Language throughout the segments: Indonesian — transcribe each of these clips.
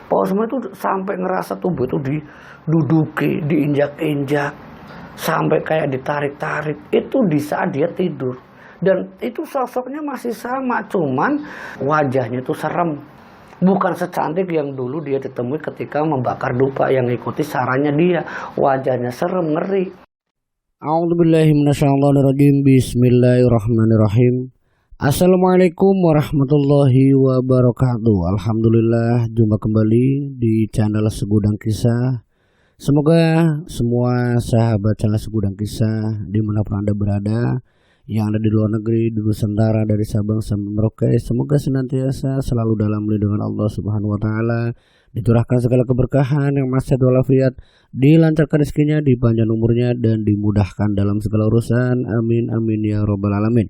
Pak Usman itu sampai ngerasa tubuh itu diduduki, diinjak-injak, sampai kayak ditarik-tarik. Itu di saat dia tidur. Dan itu sosoknya masih sama, cuman wajahnya itu serem. Bukan secantik yang dulu dia ditemui ketika membakar dupa, yang ikuti sarannya dia. Wajahnya serem, ngeri. A'udzubillahiminasyaitonirrajim. Bismillahirrahmanirrahim. Assalamualaikum warahmatullahi wabarakatuh. Alhamdulillah, jumpa kembali di channel Segudang Kisah. Semoga semua sahabat channel Segudang Kisah dimanapun Anda berada, yang ada di luar negeri, di Nusantara, dari Sabang sampai Merauke, semoga senantiasa selalu dalam lindungan Allah Subhanahu wa taala, diturahkan segala keberkahan yang masih walafiat, dilancarkan rezekinya, dipanjang umurnya, dan dimudahkan dalam segala urusan. Amin amin ya robbal alamin.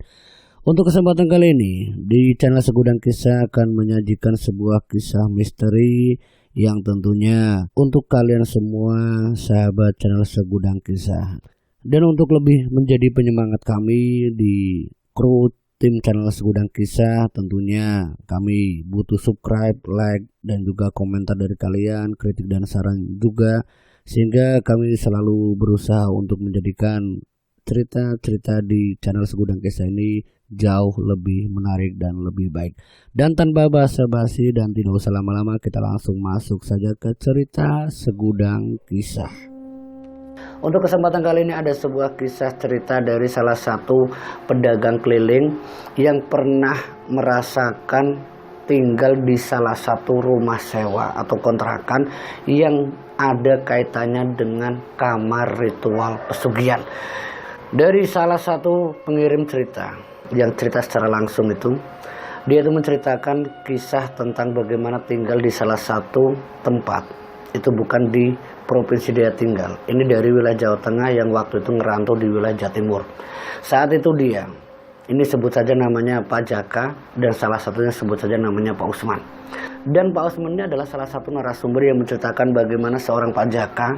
Untuk kesempatan kali ini di channel Segudang Kisah akan menyajikan sebuah kisah misteri yang tentunya untuk kalian semua sahabat channel Segudang Kisah. Dan untuk lebih menjadi penyemangat kami di kru tim channel Segudang Kisah, tentunya kami butuh subscribe, like, dan juga komentar dari kalian, kritik dan saran juga, sehingga kami selalu berusaha untuk menjadikan cerita-cerita di channel Segudang Kisah ini jauh lebih menarik dan lebih baik. Dan tanpa basa-basi dan tidak usah lama-lama, kita langsung masuk saja ke cerita Segudang Kisah. Untuk kesempatan kali ini ada sebuah kisah cerita dari salah satu pedagang keliling yang pernah merasakan tinggal di salah satu rumah sewa atau kontrakan yang ada kaitannya dengan kamar ritual pesugihan. Dari salah satu pengirim cerita yang cerita secara langsung itu, dia itu menceritakan kisah tentang bagaimana tinggal di salah satu tempat. Itu bukan di provinsi dia tinggal, ini dari wilayah Jawa Tengah yang waktu itu ngerantau di wilayah Jawa Timur. Saat itu dia, ini sebut saja namanya Pak Jaka, dan salah satunya sebut saja namanya Pak Usman. Dan Pak Usman ini adalah salah satu narasumber yang menceritakan bagaimana seorang Pak Jaka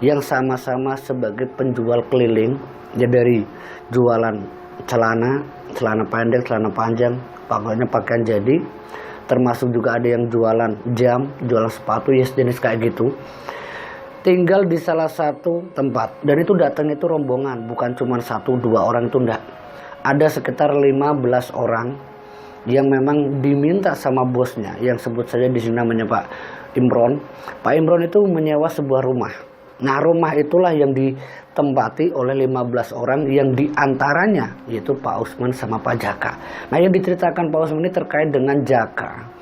yang sama-sama sebagai penjual keliling, ya, dari jualan celana pendek, celana panjang, pokoknya pakaian jadi, termasuk juga ada yang jualan jam, jualan sepatu, ya sejenis kayak gitu. Tinggal di salah satu tempat, dan itu datangnya itu rombongan, bukan cuma 1-2 orang, itu enggak. Ada sekitar 15 orang yang memang diminta sama bosnya, yang sebut saja di sini namanya Pak Imron. Pak Imron itu menyewa sebuah rumah. Nah, rumah itulah yang ditempati oleh 15 orang yang diantaranya yaitu Pak Usman sama Pak Jaka. Nah, yang diceritakan Pak Usman ini terkait dengan Jaka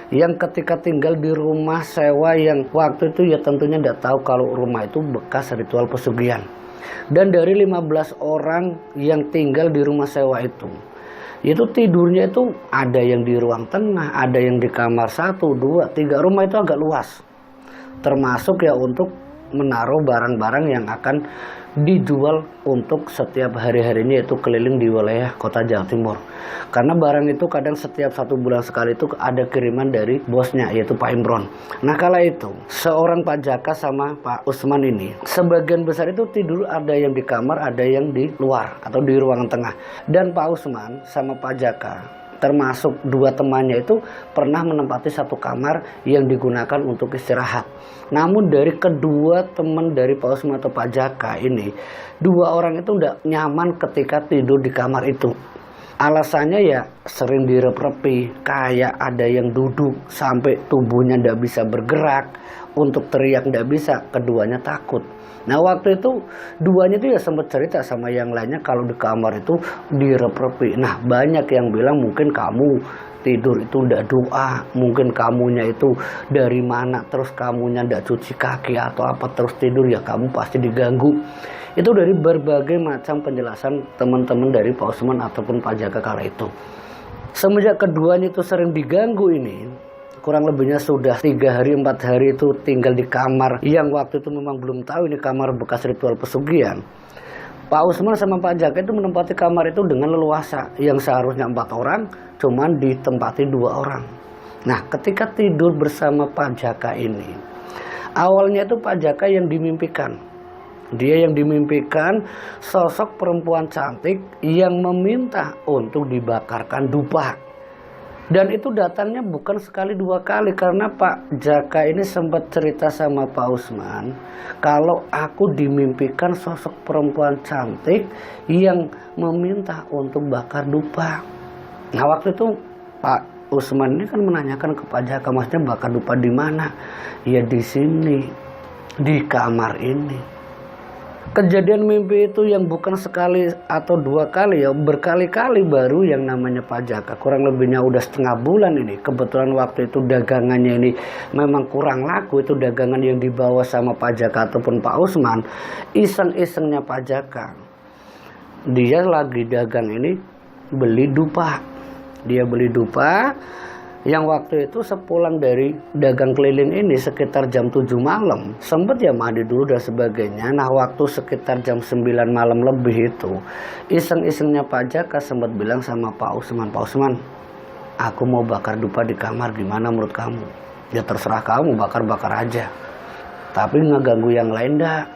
yang ketika tinggal di rumah sewa yang waktu itu ya tentunya tidak tahu kalau rumah itu bekas ritual pesugihan. Dan dari 15 orang yang tinggal di rumah sewa itu tidurnya itu ada yang di ruang tengah, ada yang di kamar 1, 2, 3. Rumah itu agak luas, termasuk ya untuk menaruh barang-barang yang akan dijual untuk setiap hari-harinya, yaitu keliling di wilayah kota Jawa Timur. Karena barang itu kadang setiap 1 bulan sekali itu ada kiriman dari bosnya, yaitu Pak Imron. Nah, kala itu seorang Pak Jaka sama Pak Usman ini sebagian besar itu tidur, ada yang di kamar, ada yang di luar atau di ruangan tengah. Dan Pak Usman sama Pak Jaka termasuk 2 temannya itu pernah menempati satu kamar yang digunakan untuk istirahat. Namun dari kedua teman dari Pak Usman atau Pak Jaka ini, 2 orang itu tidak nyaman ketika tidur di kamar itu. Alasannya ya sering direp-repi, kayak ada yang duduk sampai tubuhnya tidak bisa bergerak, untuk teriak tidak bisa, keduanya takut. Nah, waktu itu duanya itu ya sempat cerita sama yang lainnya kalau di kamar itu direp-repi. Nah, banyak yang bilang mungkin kamu tidur itu ndak doa, mungkin kamunya itu dari mana, terus kamunya ndak cuci kaki atau apa, terus tidur ya kamu pasti diganggu. Itu dari berbagai macam penjelasan teman-teman dari Pak Usman ataupun Pak Jaka kala itu. Semenjak keduanya itu sering diganggu ini, kurang lebihnya sudah 3 hari 4 hari itu tinggal di kamar yang waktu itu memang belum tahu ini kamar bekas ritual pesugihan. Pak Usman sama Pak Jaka itu menempati kamar itu dengan leluasa, yang seharusnya 4 orang cuman ditempati 2 orang. Nah, ketika tidur bersama Pak Jaka ini, awalnya itu Pak Jaka yang dimimpikan. Dia yang dimimpikan sosok perempuan cantik yang meminta untuk dibakarkan dupa. Dan itu datangnya bukan sekali dua kali, karena Pak Jaka ini sempat cerita sama Pak Usman, kalau aku dimimpikan sosok perempuan cantik yang meminta untuk bakar dupa. Nah waktu itu Pak Usman ini kan menanyakan ke Pak Jaka, maksudnya bakar dupa di mana? Ya di sini, di kamar ini. Kejadian mimpi itu yang bukan sekali atau dua kali ya, berkali-kali baru yang namanya Pak Jaka. Kurang lebihnya udah setengah bulan ini. Kebetulan waktu itu dagangannya ini memang kurang laku. Itu dagangan yang dibawa sama Pak Jaka ataupun Pak Usman. Iseng-isengnya Pak Jaka, dia lagi dagang ini beli dupa. Dia beli dupa yang waktu itu sepulang dari dagang keliling ini sekitar jam 7 malam. Sempet ya mandi dulu dan sebagainya. Nah waktu sekitar jam 9 malam lebih itu, iseng-isengnya Pak Jaka sempat bilang sama Pak Usman, Pak Usman, aku mau bakar dupa di kamar, gimana menurut kamu? Ya terserah kamu, bakar-bakar aja, tapi ngeganggu yang lain dah.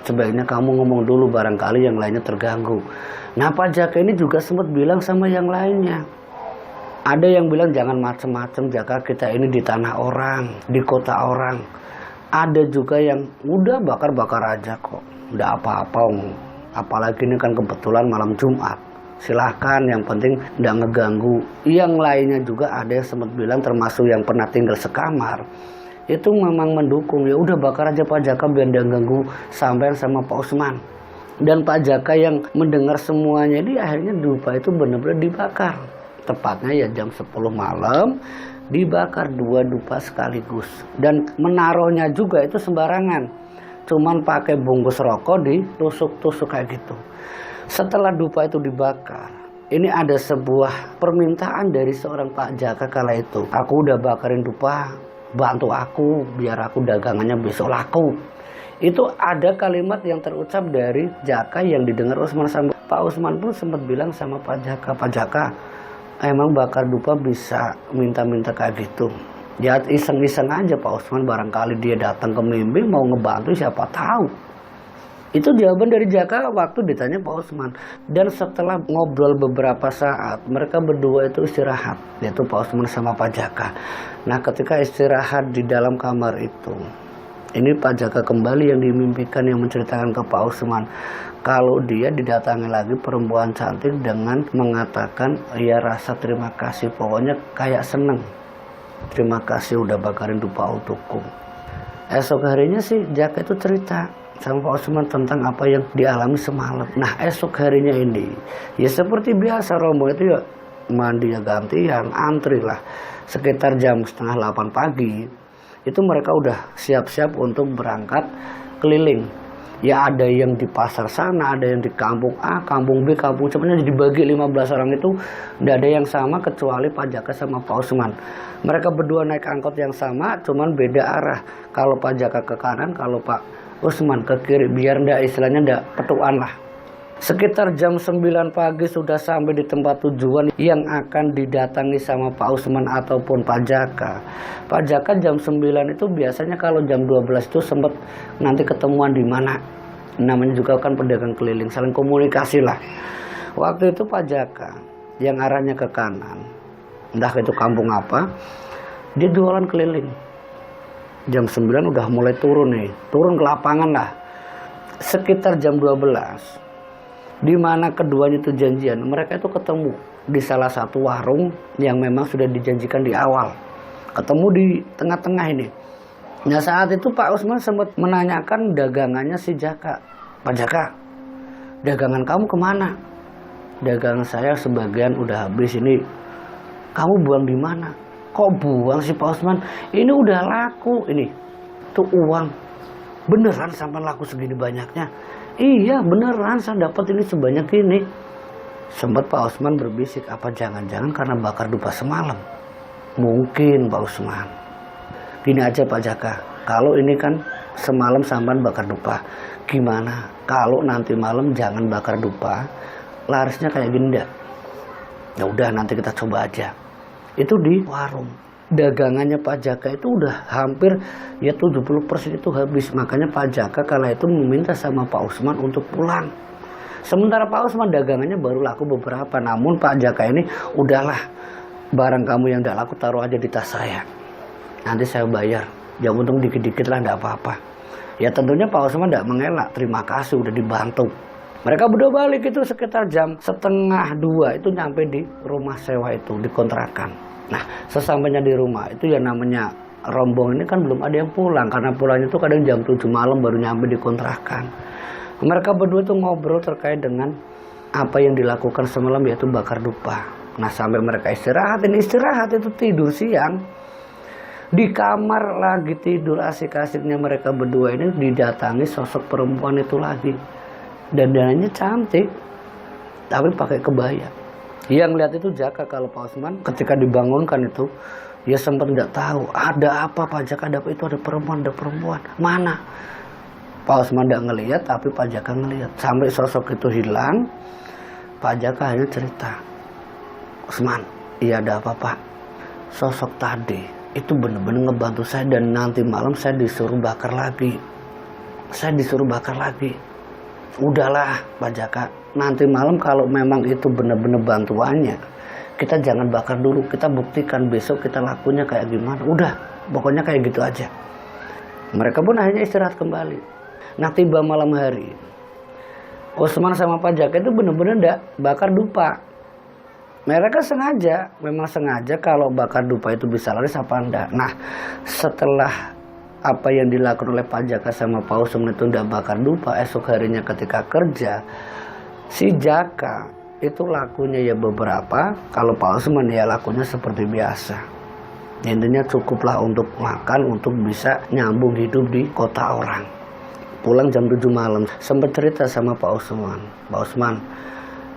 Sebaiknya kamu ngomong dulu, barangkali yang lainnya terganggu. Nah Pak Jaka ini juga sempat bilang sama yang lainnya. Ada yang bilang jangan macem-macem Jaka, kita ini di tanah orang, di kota orang. Ada juga yang udah bakar-bakar aja kok, udah apa-apa. Apalagi ini kan kebetulan malam Jumat, silahkan, yang penting udah ngeganggu. Yang lainnya juga ada yang sempat bilang, termasuk yang pernah tinggal sekamar, itu memang mendukung. Ya udah bakar aja Pak Jaka biar dia ganggu sampean sama Pak Usman. Dan Pak Jaka yang mendengar semuanya, dia akhirnya dupa itu benar-benar dibakar. Tepatnya ya jam 10 malam dibakar 2 dupa sekaligus. Dan menaruhnya juga itu sembarangan, cuman pakai bungkus rokok ditusuk-tusuk kayak gitu. Setelah dupa itu dibakar, ini ada sebuah permintaan dari seorang Pak Jaka kala itu. Aku udah bakarin dupa, bantu aku biar aku dagangannya besok laku. Itu ada kalimat yang terucap dari Jaka yang didengar Usman. Sama Pak Usman pun sempat bilang sama Pak Jaka, Pak Jaka, emang bakar dupa bisa minta-minta kayak gitu? Ya iseng-iseng aja Pak Usman, barangkali dia datang ke mimpi mau ngebantu, siapa tahu. Itu jawaban dari Jaka waktu ditanya Pak Usman. Dan setelah ngobrol beberapa saat, mereka berdua itu istirahat, yaitu Pak Usman sama Pak Jaka. Nah ketika istirahat di dalam kamar itu, ini Pak Jaka kembali yang dimimpikan, yang menceritakan ke Pak Usman kalau dia didatangi lagi perempuan cantik dengan mengatakan ya rasa terima kasih, pokoknya kayak seneng, terima kasih udah bakarin dupa untukku. Esok harinya sih Jaka itu cerita sama Pak Usman tentang apa yang dialami semalam. Nah esok harinya ini ya seperti biasa, rombong itu ya mandi ya gantian, antri lah. Sekitar jam setengah 8 pagi itu mereka udah siap-siap untuk berangkat keliling. Ya ada yang di pasar sana, ada yang di kampung A, kampung B, kampung C. Dibagi 15 orang itu tidak ada yang sama kecuali Pak Jaka sama Pak Usman. Mereka berdua naik angkot yang sama, cuman beda arah. Kalau Pak Jaka ke kanan, kalau Pak Usman ke kiri, biar ndak istilahnya ndak petuan lah. Sekitar jam 9 pagi sudah sampai di tempat tujuan yang akan didatangi sama Pak Usman ataupun Pak Jaka. Pak Jaka jam 9 itu biasanya kalau jam 12 itu sempat nanti ketemuan di mana. Namanya juga kan pedagang keliling, saling komunikasi lah. Waktu itu Pak Jaka yang arahnya ke kanan, entah itu kampung apa, dia jualan keliling. Jam 9 udah mulai turun nih, turun ke lapangan lah. Sekitar jam 12, di mana keduanya itu janjian, mereka itu ketemu di salah satu warung yang memang sudah dijanjikan di awal. Ketemu di tengah-tengah ini. Nah saat itu Pak Usman sempat menanyakan dagangannya si Jaka. Pak Jaka, dagangan kamu kemana? Dagangan saya sebagian udah habis ini. Kamu buang di mana? Kok buang sih Pak Usman? Ini udah laku ini. Tuh uang. Beneran sampai laku segini banyaknya? Iya beneran, saya dapat ini sebanyak ini. Sempat Pak Usman berbisik, apa jangan-jangan karena bakar dupa semalam? Mungkin Pak Usman. Gini aja Pak Jaka, kalau ini kan semalam sampean bakar dupa, gimana kalau nanti malam jangan bakar dupa, larisnya kayak gini dah. Ya udah nanti kita coba aja. Itu di warung. Dagangannya Pak Jaka itu udah hampir ya 70% itu habis. Makanya Pak Jaka kala itu meminta sama Pak Usman untuk pulang. Sementara Pak Usman dagangannya baru laku beberapa. Namun Pak Jaka ini udahlah, barang kamu yang tidak laku taruh aja di tas saya, nanti saya bayar, ya untung dikit-dikit lah, tidak apa-apa. Ya tentunya Pak Usman tidak mengelak, terima kasih udah dibantu. Mereka berdua balik itu sekitar jam 1:30 itu nyampe di rumah sewa itu, di kontrakan. Nah sesampainya di rumah itu ya namanya rombong ini kan belum ada yang pulang, karena pulangnya itu kadang jam 7 malam baru nyampe di kontrakan. Mereka berdua itu ngobrol terkait dengan apa yang dilakukan semalam, yaitu bakar dupa. Nah sampai mereka istirahat itu tidur siang. Di kamar lagi tidur asik-asiknya mereka berdua ini didatangi sosok perempuan itu lagi. Dandanannya cantik, tapi pakai kebaya. Yang lihat itu Jaka. Kalau Pak Usman ketika dibangunkan itu, ya sempat tidak tahu ada apa Pak Jaka, ada apa, itu ada perempuan, mana? Pak Usman tidak ngelihat, tapi Pak Jaka ngelihat. Sampai sosok itu hilang, Pak Jaka hanya cerita, Usman, iya ada apa Pak? Sosok tadi itu benar-benar ngebantu saya, dan nanti malam saya disuruh bakar lagi. Udahlah Pak Jaka, nanti malam kalau memang itu benar-benar bantuannya, kita jangan bakar dulu, kita buktikan besok kita lakunya kayak gimana. Udah, pokoknya kayak gitu aja. Mereka pun akhirnya istirahat kembali. Nah tiba malam hari, Usman sama Pak Jaka itu benar-benar enggak bakar dupa. Mereka memang sengaja kalau bakar dupa itu bisa laris apa enggak. Nah setelah apa yang dilakukan oleh Pak Jaka sama Pak Usman itu enggak bakar dupa, esok harinya ketika kerja, si Jaka itu lakunya ya beberapa, kalau Pak Usman ya lakunya seperti biasa. Intinya cukuplah untuk makan, untuk bisa nyambung hidup di kota orang. Pulang jam 7 malam, sempat cerita sama Pak Usman, Pak Usman,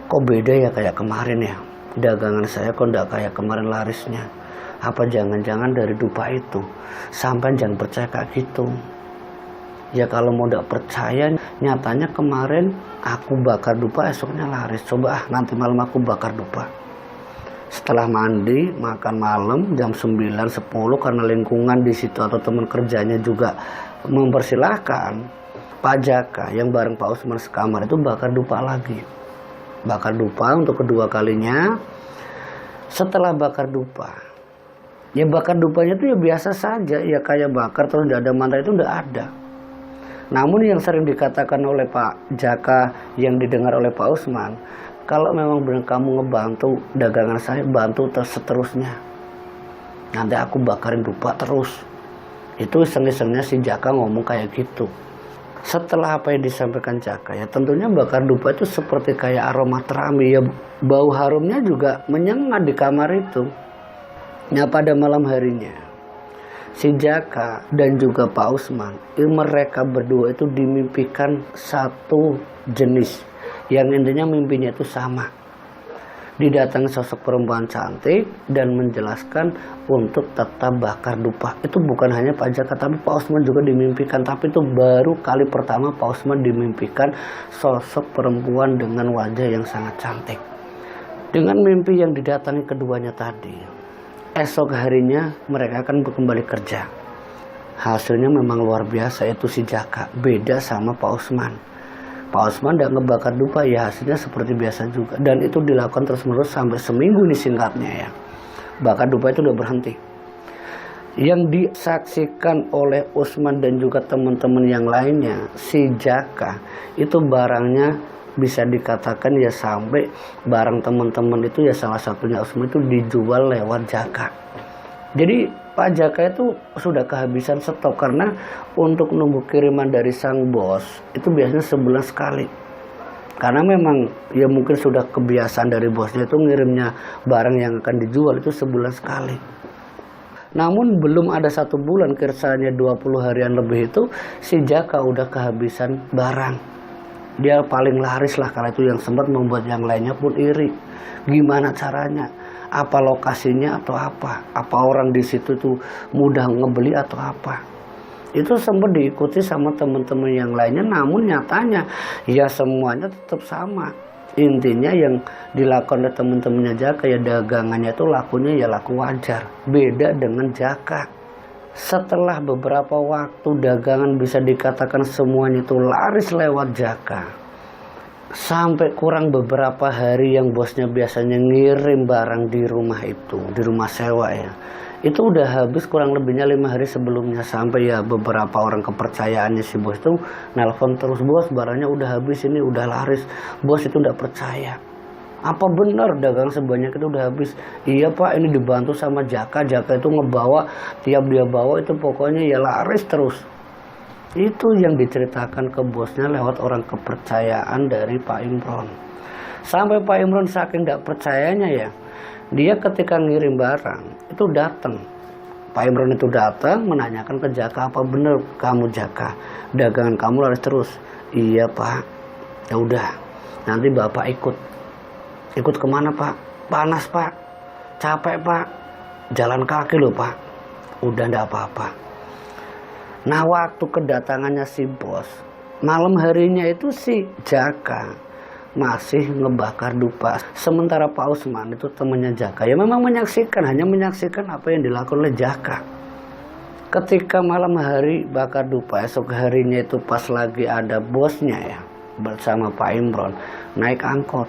kok beda ya kayak kemarin ya, dagangan saya kok enggak kayak kemarin larisnya. Apa jangan-jangan dari dupa itu? Sampai jangan percaya kayak gitu. Ya kalau mau enggak percaya, nyatanya kemarin aku bakar dupa, esoknya laris. Coba nanti malam aku bakar dupa. Setelah mandi, makan malam jam 9-10, karena lingkungan di situ atau teman kerjanya juga mempersilahkan, Pak Jaka yang bareng Pak Usman sekamar itu bakar dupa lagi. Bakar dupa untuk kedua kalinya. Setelah bakar dupa, ya bakar dupanya itu ya biasa saja, ya kayak bakar terus tidak ada mantra, itu tidak ada. Namun yang sering dikatakan oleh Pak Jaka yang didengar oleh Pak Usman, kalau memang benar kamu ngebantu dagangan saya, bantu seterusnya, nanti aku bakarin dupa terus. Itu iseng-isengnya si Jaka ngomong kayak gitu. Setelah apa yang disampaikan Jaka, ya tentunya bakar dupa itu seperti kayak aroma terapi, ya bau harumnya juga menyengat di kamar itu. Nah pada malam harinya, si Jaka dan juga Pak Usman, mereka berdua itu dimimpikan satu jenis, yang intinya mimpinya itu sama. Didatangi sosok perempuan cantik dan menjelaskan untuk tetap bakar dupa. Itu bukan hanya Pak Jaka, tapi Pak Usman juga dimimpikan. Tapi itu baru kali pertama Pak Usman dimimpikan sosok perempuan dengan wajah yang sangat cantik. Dengan mimpi yang didatangi keduanya tadi, esok harinya mereka akan kembali kerja. Hasilnya memang luar biasa, itu si Jaka beda sama Pak Usman. Pak Usman tidak ngebakar dupa, ya hasilnya seperti biasa juga. Dan itu dilakukan terus-menerus sampai seminggu ini singkatnya ya. Bakar dupa itu udah berhenti. Yang disaksikan oleh Usman dan juga teman-teman yang lainnya, si Jaka itu barangnya bisa dikatakan ya sampai barang teman-teman itu ya salah satunya Usman itu dijual lewat Jaka. Jadi Pak Jaka itu sudah kehabisan stok, karena untuk nunggu kiriman dari sang bos itu biasanya sebulan sekali. Karena memang ya mungkin sudah kebiasaan dari bosnya itu ngirimnya barang yang akan dijual itu sebulan sekali. Namun belum ada 1 bulan, kisarannya 20 harian lebih itu si Jaka udah kehabisan barang. Dia paling laris lah kala itu, yang sempat membuat yang lainnya pun iri. Gimana caranya? Apa lokasinya atau apa? Apa orang di situ tuh mudah ngebeli atau apa? Itu sempat diikuti sama teman-teman yang lainnya, namun nyatanya ya semuanya tetap sama. Intinya yang dilakukan oleh teman-temannya Jaka ya dagangannya itu lakunya ya laku wajar. Beda dengan Jaka. Setelah beberapa waktu dagangan bisa dikatakan semuanya itu laris lewat Jaka. Sampai kurang beberapa hari yang bosnya biasanya ngirim barang di rumah itu, di rumah sewa ya, itu udah habis kurang lebihnya 5 hari sebelumnya. Sampai ya beberapa orang kepercayaannya si bos itu nelpon terus, bos barangnya udah habis, ini udah laris. Bos itu udah percaya, apa benar dagang sebanyak itu udah habis? Iya pak, ini dibantu sama Jaka. Jaka itu ngebawa, tiap dia bawa itu pokoknya ya laris terus. Itu yang diceritakan ke bosnya lewat orang kepercayaan dari Pak Imron. Sampai Pak Imron saking gak percayanya ya, dia ketika ngirim barang itu datang. Pak Imron itu datang menanyakan ke Jaka, apa benar kamu Jaka, dagangan kamu laris terus? Iya pak. Ya udah, nanti bapak ikut kemana pak? Panas pak, capek pak, jalan kaki loh pak. Udah ndak apa-apa. Nah waktu kedatangannya si bos, malam harinya itu si Jaka masih ngebakar dupa. Sementara Pak Usman itu temannya Jaka ya memang hanya menyaksikan apa yang dilakukan oleh Jaka. Ketika malam hari bakar dupa, esok harinya itu pas lagi ada bosnya ya bersama Pak Imron naik angkot,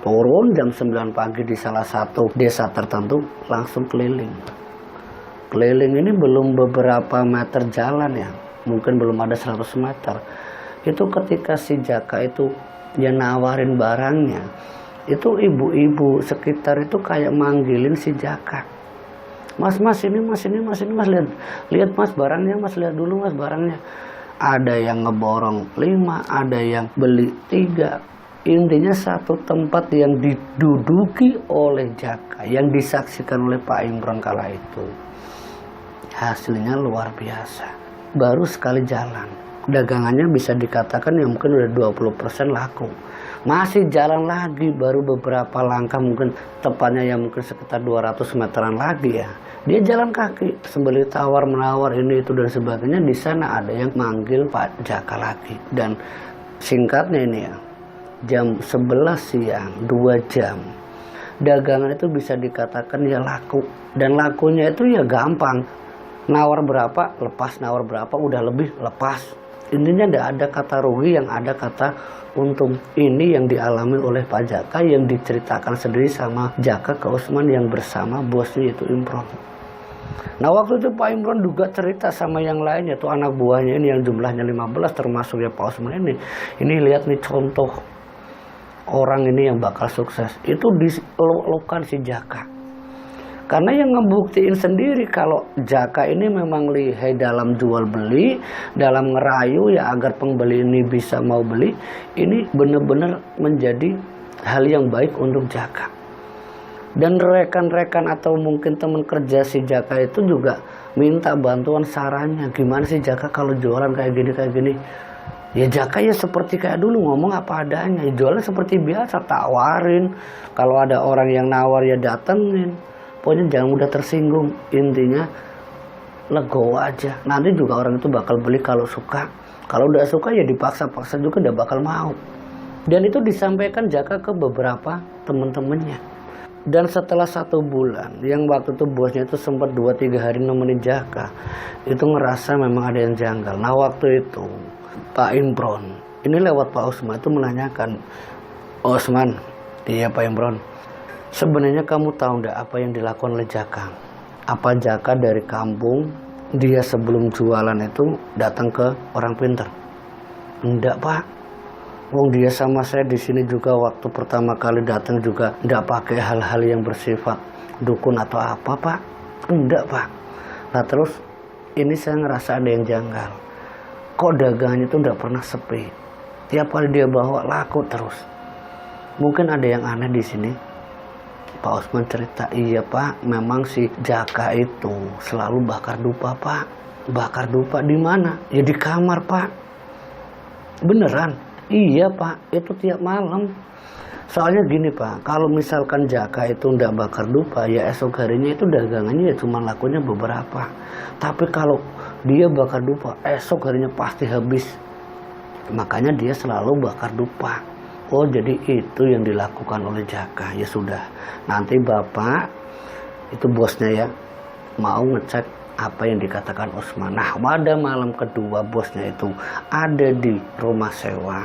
turun jam 9 pagi di salah satu desa tertentu, langsung keliling. Keliling ini belum beberapa meter jalan ya, mungkin belum ada 100 meter. Itu ketika si Jaka itu dia nawarin barangnya, itu ibu-ibu sekitar itu kayak manggilin si Jaka. Mas ini mas, lihat mas barangnya mas, lihat dulu mas barangnya. Ada yang ngeborong 5, ada yang beli 3. Intinya satu tempat yang diduduki oleh Jaka, yang disaksikan oleh Pak Imron kala itu. Hasilnya luar biasa. Baru sekali jalan, dagangannya bisa dikatakan ya mungkin udah 20% laku. Masih jalan lagi, baru beberapa langkah, mungkin tepatnya ya mungkin sekitar 200 meteran lagi ya. Dia jalan kaki, sembari tawar menawar ini itu dan sebagainya. Di sana ada yang manggil Pak Jaka lagi. Dan singkatnya ini ya, jam 11 siang, 2 jam. Dagangan itu bisa dikatakan ya laku. Dan lakunya itu ya gampang. Nawar berapa, lepas, nawar berapa, udah lebih, lepas. Intinya tidak ada kata rugi, yang ada kata untung. Ini yang dialami oleh Pak Jaka, yang diceritakan sendiri sama Jaka ke Usman yang bersama bosnya itu Imron. Nah waktu itu Pak Imron juga cerita sama yang lainnya, tuh anak buahnya ini yang jumlahnya 15 termasuk ya Pak Usman ini. Ini lihat nih contoh orang ini yang bakal sukses. Itu dielok-elokan si Jaka. Karena yang ngebuktiin sendiri kalau Jaka ini memang lihai dalam jual beli, dalam ngerayu ya agar pembeli ini bisa mau beli. Ini benar-benar menjadi hal yang baik untuk Jaka. Dan rekan-rekan atau mungkin teman kerja si Jaka itu juga minta bantuan sarannya. Gimana sih Jaka kalau jualan kayak gini? Ya Jaka ya seperti kayak dulu, ngomong apa adanya. Ya, jualan seperti biasa, tawarin. Kalau ada orang yang nawar ya datengin. Pokoknya jangan mudah tersinggung. Intinya legowo aja. Nanti juga orang itu bakal beli kalau suka. Kalau udah suka ya dipaksa-paksa juga udah bakal mau. Dan itu disampaikan Jaka ke beberapa temen-temennya. Dan setelah 1 bulan, yang waktu itu bosnya itu sempat 2-3 hari nemenin Jaka, itu ngerasa memang ada yang janggal. Nah waktu itu Pak Imron ini lewat Pak Usman itu menanyakan, Usman, iya Pak Imron, sebenarnya kamu tahu enggak apa yang dilakukan oleh Jaka? Apa Jaka dari kampung, dia sebelum jualan itu datang ke orang pintar? Enggak pak, wong dia sama saya di sini juga waktu pertama kali datang juga enggak pakai hal-hal yang bersifat dukun atau apa pak? Enggak pak. Nah terus ini saya ngerasa ada yang janggal. Kok dagangannya itu enggak pernah sepi? Tiap kali dia bawa laku terus. Mungkin ada yang aneh di sini. Pak Usman cerita, iya pak, memang si Jaka itu selalu bakar dupa pak. Bakar dupa di mana? Ya di kamar pak. Beneran? Iya pak, itu tiap malam. Soalnya gini pak, kalau misalkan Jaka itu ndak bakar dupa, ya esok harinya itu dagangannya ya cuma lakunya beberapa. Tapi kalau dia bakar dupa, esok harinya pasti habis. Makanya dia selalu bakar dupa. Oh jadi itu yang dilakukan oleh Jaka. Ya sudah, nanti bapak itu bosnya ya mau ngecek apa yang dikatakan Usman. Nah pada malam kedua bosnya itu ada di rumah sewa.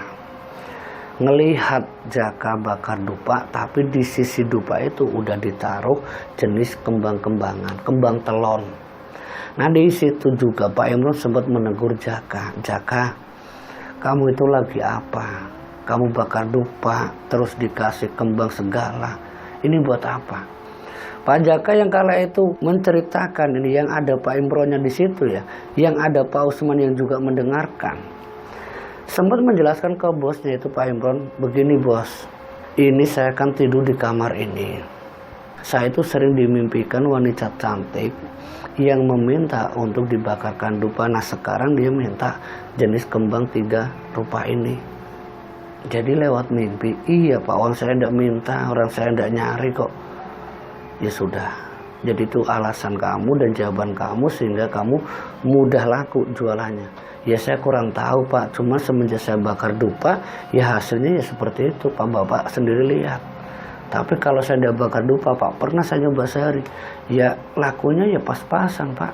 ngelihat Jaka bakar dupa, tapi di sisi dupa itu udah ditaruh jenis kembang-kembangan, kembang telon. Nah di situ juga Pak Imron sempat menegur Jaka, Jaka, kamu itu lagi apa? Kamu bakar dupa, terus dikasih kembang segala. Ini buat apa? Pak Jaka yang kala itu menceritakan ini, yang ada Pak Imronnya di situ ya, yang ada Pak Usman yang juga mendengarkan. Sempat menjelaskan ke bosnya itu Pak Imron, begini bos, ini saya kan tidur di kamar ini. Saya itu sering dimimpikan wanita cantik yang meminta untuk dibakarkan dupa. Nah sekarang dia minta jenis kembang 3 rupa ini. Jadi lewat mimpi, iya Pak, orang saya tidak minta, orang saya tidak nyari kok. Ya sudah, jadi itu alasan kamu dan jawaban kamu sehingga kamu mudah laku jualannya. Ya saya kurang tahu Pak, cuma semenjak saya bakar dupa, ya hasilnya ya seperti itu Pak, Bapak sendiri lihat. Tapi kalau saya tidak bakar dupa Pak, pernah saya nyoba sehari, ya lakunya ya pas-pasan Pak.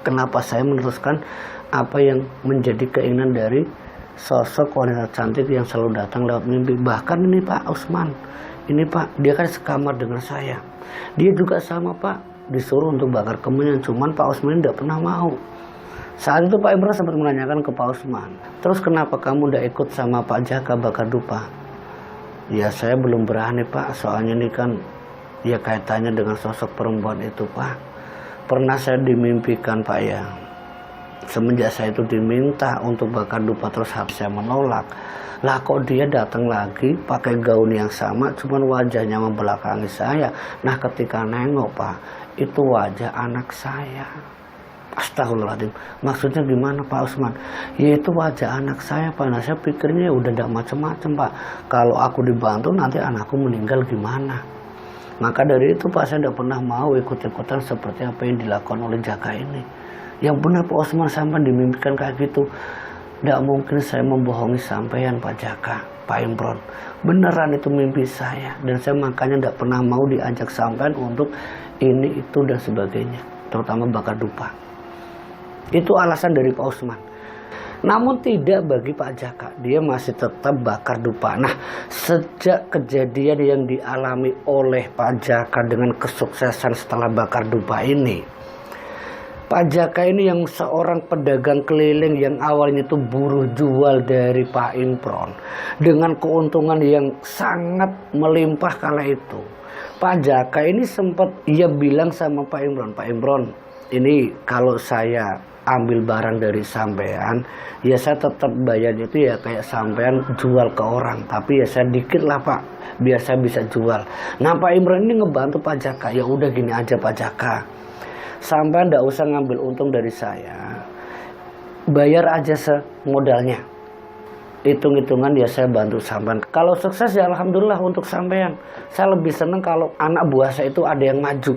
Kenapa saya meneruskan apa yang menjadi keinginan dari sosok wanita cantik yang selalu datang lewat mimpi. Bahkan ini Pak Usman, ini Pak, dia kan sekamar dengan saya. Dia juga sama Pak, disuruh untuk bakar kemenyan, cuman Pak Usman tidak pernah mau. Saat itu Pak Imron sempat menanyakan ke Pak Usman, terus kenapa kamu udah ikut sama Pak Jaka bakar dupa? Ya saya belum berani Pak, soalnya ini kan ya kaitannya dengan sosok perempuan itu Pak. Pernah saya dimimpikan Pak ya, semenjak saya itu diminta untuk bakar dupa terus saya menolak. Lah kok dia datang lagi pakai gaun yang sama, cuman wajahnya membelakangi saya. Nah ketika nengok Pak, itu wajah anak saya. Astagfirullahaladzim, maksudnya gimana Pak Usman? Ya itu wajah anak saya Pak. Nah saya pikirnya udah tidak macam-macam Pak, kalau aku dibantu nanti anakku meninggal gimana. Maka dari itu Pak, saya tidak pernah mau ikut-ikutan seperti apa yang dilakukan oleh Jaka ini. Yang benar Pak Usman sampai dimimpikan kayak gitu. Tidak mungkin saya membohongi sampean Pak Jaka, Pak Imron. Beneran itu mimpi saya, dan saya makanya tidak pernah mau diajak sampean untuk ini itu dan sebagainya, terutama bakar dupa. Itu alasan dari Pak Usman. Namun tidak bagi Pak Jaka, dia masih tetap bakar dupa. Nah sejak kejadian yang dialami oleh Pak Jaka dengan kesuksesan setelah bakar dupa ini, Pak Jaka ini yang seorang pedagang keliling yang awalnya itu buruh jual dari Pak Imron, dengan keuntungan yang sangat melimpah kala itu, Pak Jaka ini sempat ia bilang sama Pak Imron, Pak Imron, ini kalau saya ambil barang dari sampean, ya saya tetap bayarnya itu ya kayak sampean jual ke orang, tapi ya saya dikit lah Pak, biar saya bisa jual. Nah Pak Imron ini ngebantu Pak Jaka, ya udah gini aja Pak Jaka, sampean ndak usah ngambil untung dari saya, bayar aja semodalnya, hitung-hitungan ya saya bantu sampean. Kalau sukses ya alhamdulillah untuk sampean. Saya lebih seneng kalau anak buah saya itu ada yang maju.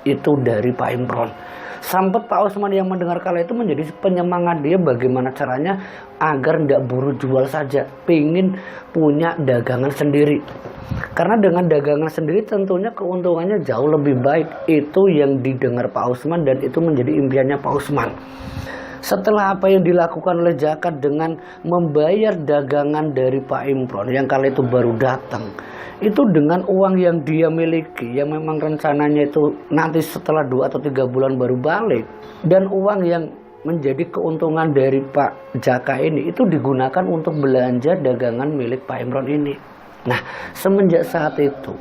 Itu dari Pak Imron. Sampai Pak Usman yang mendengar kala itu menjadi penyemangat dia bagaimana caranya agar tidak buru jual saja, pengen punya dagangan sendiri. Karena dengan dagangan sendiri tentunya keuntungannya jauh lebih baik. Itu yang didengar Pak Usman dan itu menjadi impiannya Pak Usman. Setelah apa yang dilakukan oleh Jaka dengan membayar dagangan dari Pak Imron yang kala itu baru datang, itu dengan uang yang dia miliki, yang memang rencananya itu nanti setelah 2 atau 3 bulan baru balik, dan uang yang menjadi keuntungan dari Pak Jaka ini itu digunakan untuk belanja dagangan milik Pak Imron ini. Nah semenjak saat itu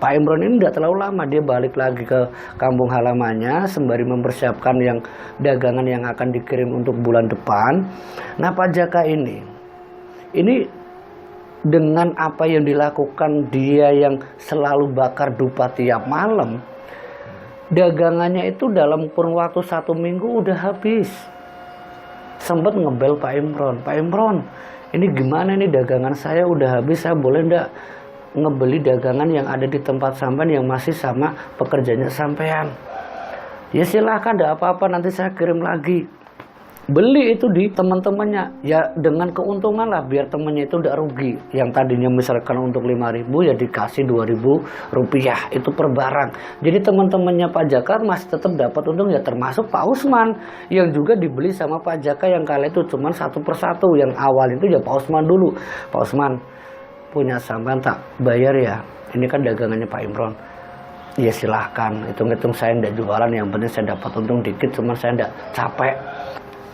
Pak Imron ini tidak terlalu lama, dia balik lagi ke kampung halamannya sembari mempersiapkan yang dagangan yang akan dikirim untuk bulan depan. Nah Pak Jaka ini dengan apa yang dilakukan dia yang selalu bakar dupa tiap malam, dagangannya itu dalam kurun waktu 1 minggu udah habis. Sempat ngebel Pak Imron, Pak Imron ini gimana nih dagangan saya udah habis, saya boleh ndak ngebeli dagangan yang ada di tempat sampean yang masih sama pekerjanya sampean? Ya silahkan, ndak apa-apa, nanti saya kirim lagi. beli itu di teman-temannya ya dengan keuntungan lah, biar temannya itu tidak rugi. Yang tadinya misalkan untuk 5.000 ya dikasih 2.000 rupiah itu per barang. Jadi teman-temannya Pak Jaka masih tetap dapat untung, ya termasuk Pak Usman yang juga dibeli sama Pak Jaka yang kala itu cuma satu persatu. Yang awal itu ya Pak Usman dulu. Pak Usman, punya sampean tak bayar ya, ini kan dagangannya Pak Imron. Ya silahkan, hitung-hitung saya tidak jualan, yang penting saya dapat untung dikit, cuman saya tidak capek.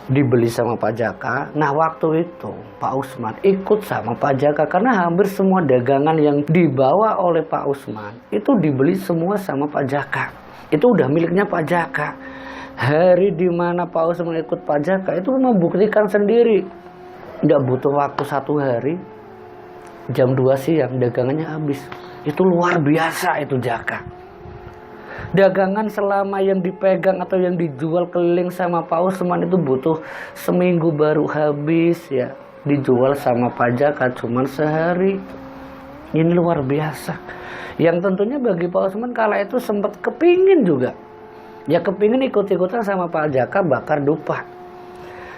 Dibeli sama Pak Jaka. Nah waktu itu Pak Usman ikut sama Pak Jaka karena hampir semua dagangan yang dibawa oleh Pak Usman itu dibeli semua sama Pak Jaka. Itu udah miliknya Pak Jaka. Hari dimana Pak Usman ikut Pak Jaka itu membuktikan sendiri. Nggak butuh waktu 1 hari, jam 2 siang dagangannya habis. Itu luar biasa itu Jaka. Dagangan selama yang dipegang atau yang dijual keliling sama Pak Usman itu butuh seminggu baru habis ya. Dijual sama Pak Jaka cuman sehari. Ini luar biasa. Yang tentunya bagi Pak Usman kala itu sempat kepingin juga. Ya kepingin ikut-ikutan sama Pak Jaka bakar dupa.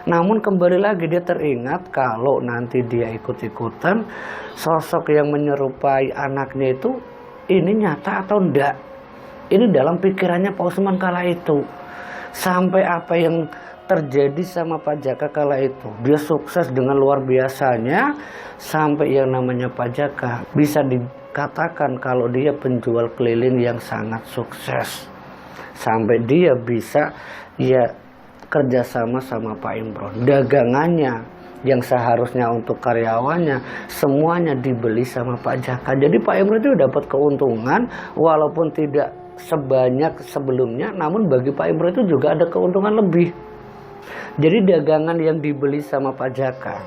Namun kembali lagi dia teringat kalau nanti dia ikut-ikutan, sosok yang menyerupai anaknya itu ini nyata atau enggak. Ini dalam pikirannya Pak Usman kala itu. Sampai apa yang terjadi sama Pak Jaka kala itu. Dia sukses dengan luar biasanya. Sampai yang namanya Pak Jaka bisa dikatakan kalau dia penjual keliling yang sangat sukses. Sampai dia bisa ya kerjasama sama Pak Imron. Dagangannya yang seharusnya untuk karyawannya semuanya dibeli sama Pak Jaka. Jadi Pak Imron itu dapat keuntungan walaupun tidak sebanyak sebelumnya, namun bagi Pak Imron itu juga ada keuntungan lebih. Jadi dagangan yang dibeli sama Pak Jaka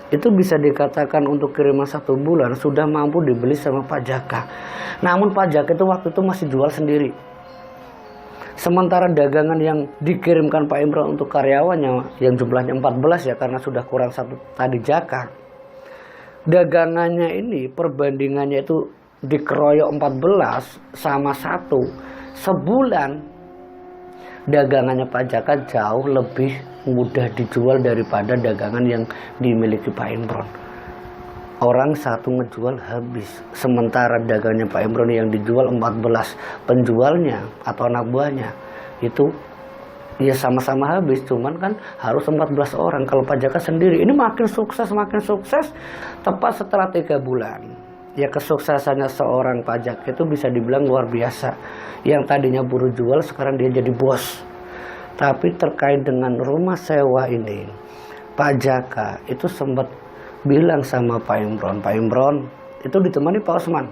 itu bisa dikatakan untuk kiriman 1 bulan sudah mampu dibeli sama Pak Jaka. Namun Pak Jaka itu waktu itu masih jual sendiri. Sementara dagangan yang dikirimkan Pak Imron untuk karyawannya yang jumlahnya 14 ya, karena sudah kurang 1 tadi Jaka. Dagangannya ini perbandingannya itu dikeroyok 14 sama 1 sebulan, dagangannya Pak Jaka jauh lebih mudah dijual daripada dagangan yang dimiliki Pak Imron. Orang satu ngejual habis, sementara dagangnya Pak Imron yang dijual 14, penjualnya atau anak buahnya itu ya sama-sama habis, cuman kan harus 14 orang. Kalau Pak Jaka sendiri ini makin sukses. Tepat setelah 3 bulan ya kesuksesannya seorang Pak Jaka itu bisa dibilang luar biasa. Yang tadinya buruh jual sekarang dia jadi bos. Tapi terkait dengan rumah sewa ini, Pak Jaka itu sempat bilang sama Pak Imron itu ditemani Pak Usman.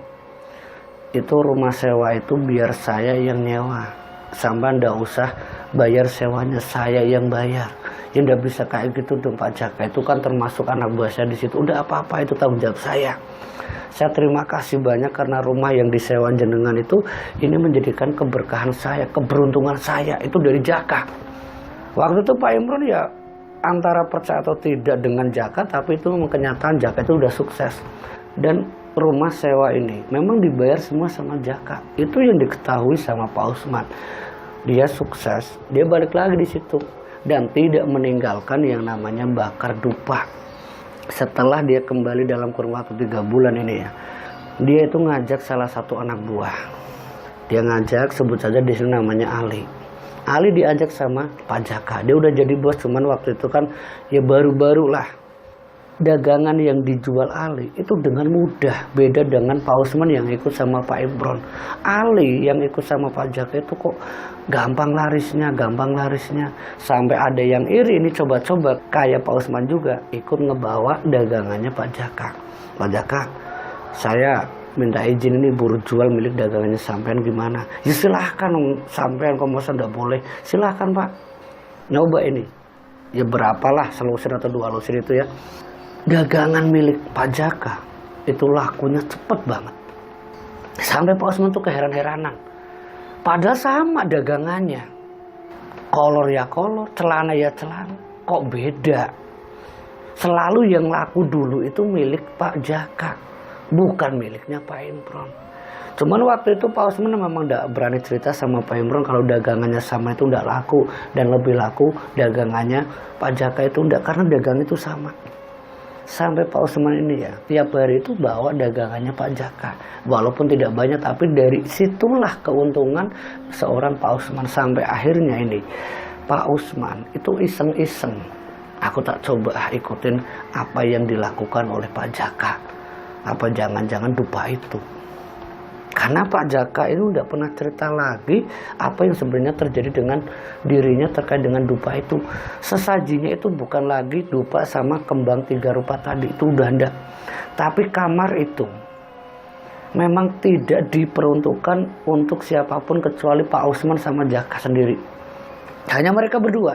Itu rumah sewa itu biar saya yang nyewa, sampai ndak usah bayar sewanya, saya yang bayar. Ya ndak bisa kayak gitu dong Pak Jaka, itu kan termasuk anak buah saya di situ. Udah apa-apa, itu tanggung jawab saya. Saya terima kasih banyak karena rumah yang disewa jenengan itu ini menjadikan keberkahan saya, keberuntungan saya. Itu dari Jaka. Waktu itu Pak Imron ya antara percaya atau tidak dengan Jaka, tapi itu memang kenyataan Jaka itu udah sukses. Dan rumah sewa ini memang dibayar semua sama Jaka. Itu yang diketahui sama Pak Usman. Dia sukses, dia balik lagi di situ dan tidak meninggalkan yang namanya bakar dupa. Setelah dia kembali dalam kurun waktu 3 bulan ini ya, dia itu ngajak salah satu anak buah. Dia ngajak, sebut saja di sini namanya Ali. Ali diajak sama Pak Jaka. Dia udah jadi bos, cuman waktu itu kan ya baru-baru lah. Dagangan yang dijual Ali itu dengan mudah, beda dengan Pak Usman yang ikut sama Pak Imron. Ali yang ikut sama Pak Jaka itu kok gampang larisnya, sampai ada yang iri. Ini coba-coba kayak Pak Usman juga ikut ngebawa dagangannya Pak Jaka. Pak Jaka, saya minta izin ini buruh jual milik dagangannya sampean gimana? Ya silahkan, sampean kok masa nggak boleh? Silahkan Pak, nyoba ini. Ya berapalah, selusin atau 2 lusin itu ya. Dagangan milik Pak Jaka itu lakunya cepet banget. Sampai Pak Usman tuh keheran-heranan. Padahal sama dagangannya. Kolor ya kolor, celana ya celana. Kok beda? Selalu yang laku dulu itu milik Pak Jaka, bukan miliknya Pak Imron. Cuman waktu itu Pak Usman memang tidak berani cerita sama Pak Imron kalau dagangannya sama itu tidak laku, dan lebih laku dagangannya Pak Jaka itu tidak, karena dagang itu sama. Sampai Pak Usman ini ya tiap hari itu bawa dagangannya Pak Jaka, walaupun tidak banyak, tapi dari situlah keuntungan seorang Pak Usman. Sampai akhirnya ini Pak Usman itu iseng-iseng, aku tak coba ikutin apa yang dilakukan oleh Pak Jaka, apa jangan-jangan dupa itu. Karena Pak Jaka itu udah pernah cerita lagi apa yang sebenarnya terjadi dengan dirinya terkait dengan dupa itu. Sesajinya itu bukan lagi dupa sama kembang 3 rupa tadi, itu udah ada. Tapi kamar itu memang tidak diperuntukkan untuk siapapun kecuali Pak Usman sama Jaka sendiri. Hanya mereka berdua.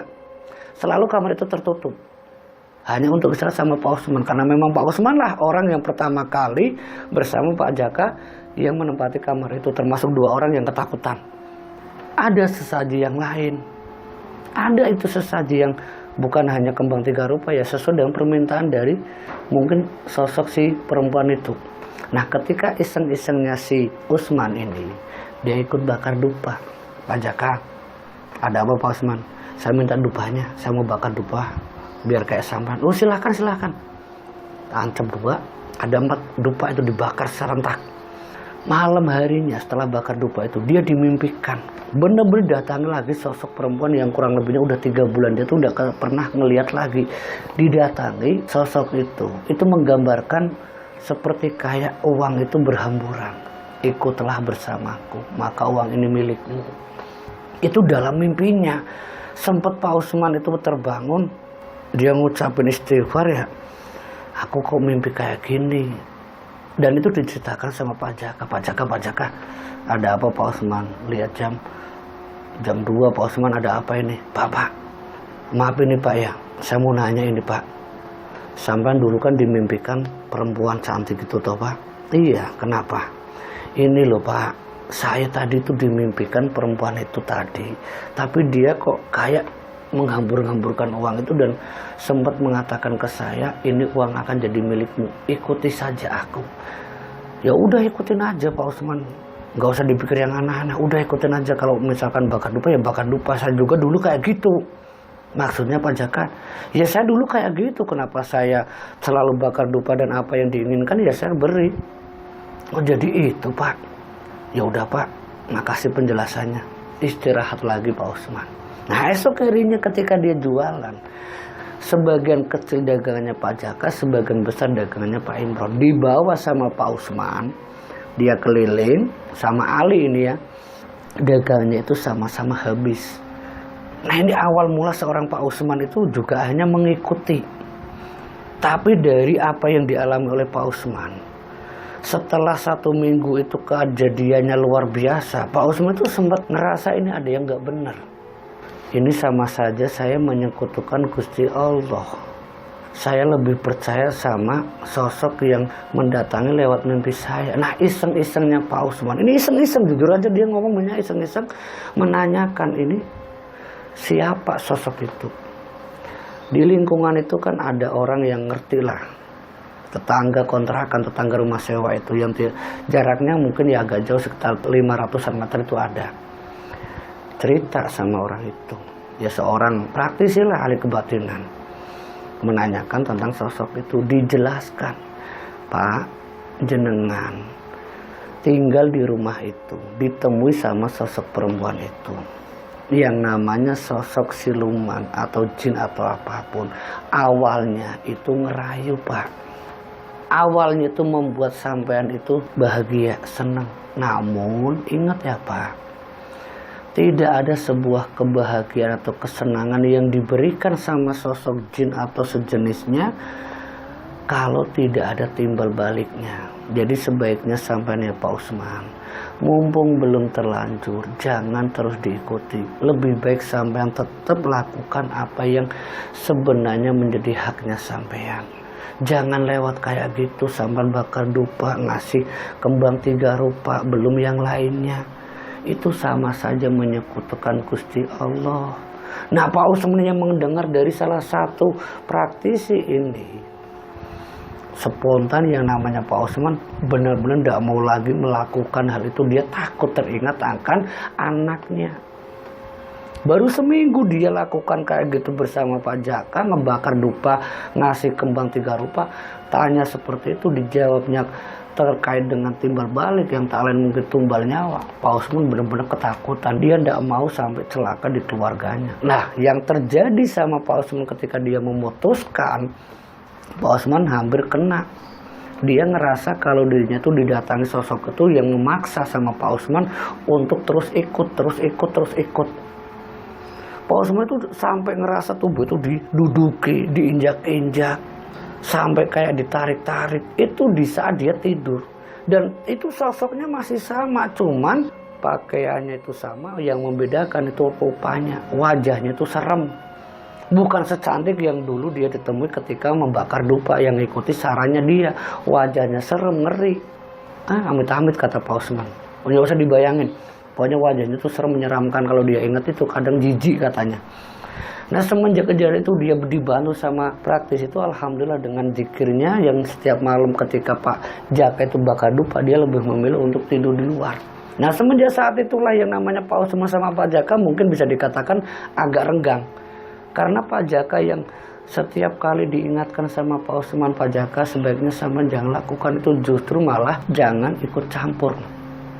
Selalu kamar itu tertutup. Hanya untuk istirahat sama Pak Usman. Karena memang Pak Usman lah orang yang pertama kali bersama Pak Jaka yang menempati kamar itu, termasuk 2 orang yang ketakutan. Ada sesaji yang lain. Ada itu sesaji yang bukan hanya kembang 3 rupa ya, sesuai dengan permintaan dari mungkin sosok si perempuan itu. Nah, ketika iseng-isengnya si Usman ini, dia ikut bakar dupa. Pak Jaka, ada apa Pak Usman? Saya minta dupanya, saya mau bakar dupa biar kayak sampan. Oh silakan. Ancam 2, ada 4 dupa itu dibakar serentak. Malam harinya setelah bakar dupa itu, dia dimimpikan bener-bener datangi lagi sosok perempuan yang kurang lebihnya udah 3 bulan dia tuh udah pernah ngelihat lagi. Didatangi sosok itu menggambarkan seperti kayak uang itu berhamburan. Ikutlah bersamaku, maka uang ini milikmu. Itu dalam mimpinya. Sempat Pak Usman itu terbangun, dia ngucapin istighfar ya, aku kok mimpi kayak gini. Dan itu diceritakan sama Pak Jaka. Pak Jaka, ada apa Pak Usman? Lihat jam 2 Pak Usman, ada apa ini? Pak, maaf ini Pak ya, saya mau nanya ini Pak. Sampai dulu kan dimimpikan perempuan cantik itu toh Pak? Iya, kenapa? Ini loh Pak, saya tadi tuh dimimpikan perempuan itu tadi, tapi dia kok kayak menghambur-hamburkan uang itu dan sempat mengatakan ke saya, ini uang akan jadi milikmu, ikuti saja aku. Ya udah ikutin aja Pak Usman, nggak usah dipikir yang aneh-aneh, udah ikutin aja. Kalau misalkan bakar dupa ya bakar dupa, saya juga dulu kayak gitu. Maksudnya Pak Jaka, ya saya dulu kayak gitu, kenapa saya selalu bakar dupa dan apa yang diinginkan ya saya beri. Oh jadi itu Pak. Ya udah Pak, makasih penjelasannya. Istirahat lagi Pak Usman. Nah esok harinya ketika dia jualan, sebagian kecil dagangannya Pak Jaka, sebagian besar dagangannya Pak Imron dibawa sama Pak Usman. Dia keliling sama Ali ini ya, dagangnya itu sama-sama habis. Nah ini awal mula seorang Pak Usman itu juga hanya mengikuti. Tapi dari apa yang dialami oleh Pak Usman, setelah 1 minggu itu kejadiannya luar biasa. Pak Usman itu sempat ngerasa ini ada yang gak benar. Ini sama saja saya menyekutukan Gusti Allah. Saya lebih percaya sama sosok yang mendatangi lewat mimpi saya. Nah iseng-isengnya Pak Usman, ini iseng-iseng, jujur aja dia ngomongnya iseng-iseng, menanyakan ini siapa sosok itu. Di lingkungan itu kan ada orang yang ngerti lah, tetangga kontrakan, tetangga rumah sewa itu yang jaraknya mungkin ya agak jauh, sekitar 500-an meter itu ada. Cerita sama orang itu, ya seorang praktisi lah, ahli kebatinan, menanyakan tentang sosok itu. Dijelaskan, Pak, jenengan tinggal di rumah itu, ditemui sama sosok perempuan itu yang namanya sosok siluman atau jin atau apapun. Awalnya itu ngerayu Pak, awalnya itu membuat sampean itu bahagia, senang. Namun ingat ya Pak, tidak ada sebuah kebahagiaan atau kesenangan yang diberikan sama sosok jin atau sejenisnya kalau tidak ada timbal baliknya. Jadi sebaiknya sampai ya Pak Usman, mumpung belum terlanjur, jangan terus diikuti. Lebih baik sampean tetap lakukan apa yang sebenarnya menjadi haknya sampean. Jangan lewat kayak gitu, sampean bakar dupa, ngasih kembang 3 rupa, belum yang lainnya. Itu sama saja menyekutukan Gusti Allah. Nah Pak Usman yang mendengar dari salah satu praktisi ini, spontan yang namanya Pak Osman benar-benar tidak mau lagi melakukan hal itu. Dia takut teringat akan anaknya. Baru seminggu dia lakukan kayak gitu bersama Pak Jaka, ngebakar dupa, ngasih kembang 3 rupa. Tanya seperti itu, dijawabnya terkait dengan timbal balik yang tak lain mungkin tumbal nyawa. Pak Osman benar-benar ketakutan. Dia tidak mau sampai celaka di keluarganya. Nah, yang terjadi sama Pak Osman ketika dia memutuskan, Pak Osman hampir kena. Dia ngerasa kalau dirinya tuh didatangi sosok itu yang memaksa sama Pak Osman untuk terus ikut. Pak Osman itu sampai ngerasa tubuh itu diduduki, diinjak-injak, sampai kayak ditarik-tarik. Itu di saat dia tidur. Dan itu sosoknya masih sama, cuman pakaiannya itu sama. Yang membedakan itu rupanya, wajahnya itu serem. Bukan secantik yang dulu dia ditemui ketika membakar dupa, yang ikuti sarannya dia. Wajahnya serem, ngeri. Amit-amit kata Pak Osman. Nggak usah dibayangin. Pokoknya wajahnya tuh serem, menyeramkan. Kalau dia ingat itu kadang jijik katanya. Nah, semenjak kejadian itu dia dibantu sama praktis itu, alhamdulillah dengan zikirnya yang setiap malam ketika Pak Jaka itu bakar dupa, dia lebih memilih untuk tidur di luar. Nah, semenjak saat itulah yang namanya Pak Osman sama Pak Jaka mungkin bisa dikatakan agak renggang. Karena Pak Jaka yang setiap kali diingatkan sama Pak Osman, Pak Jaka sebaiknya sama jangan lakukan itu, justru malah jangan ikut campur.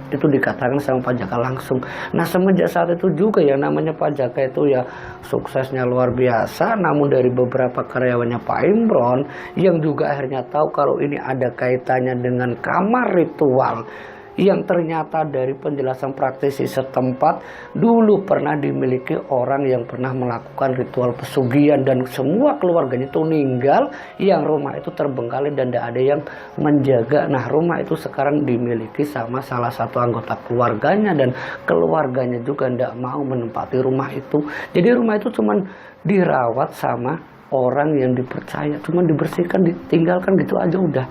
Itu dikatakan sama Pak Jaka langsung. Nah, semenjak saat itu juga yang namanya Pak Jaka itu ya suksesnya luar biasa. Namun dari beberapa karyawannya Pak Imron yang juga akhirnya tahu kalau ini ada kaitannya dengan kamar ritual, yang ternyata dari penjelasan praktisi setempat dulu pernah dimiliki orang yang pernah melakukan ritual pesugihan dan semua keluarganya itu meninggal, yang rumah itu terbengkalai dan tidak ada yang menjaga. Nah, rumah itu sekarang dimiliki sama salah satu anggota keluarganya dan keluarganya juga tidak mau menempati rumah itu. Jadi rumah itu cuma dirawat sama orang yang dipercaya, cuma dibersihkan, ditinggalkan gitu aja udah.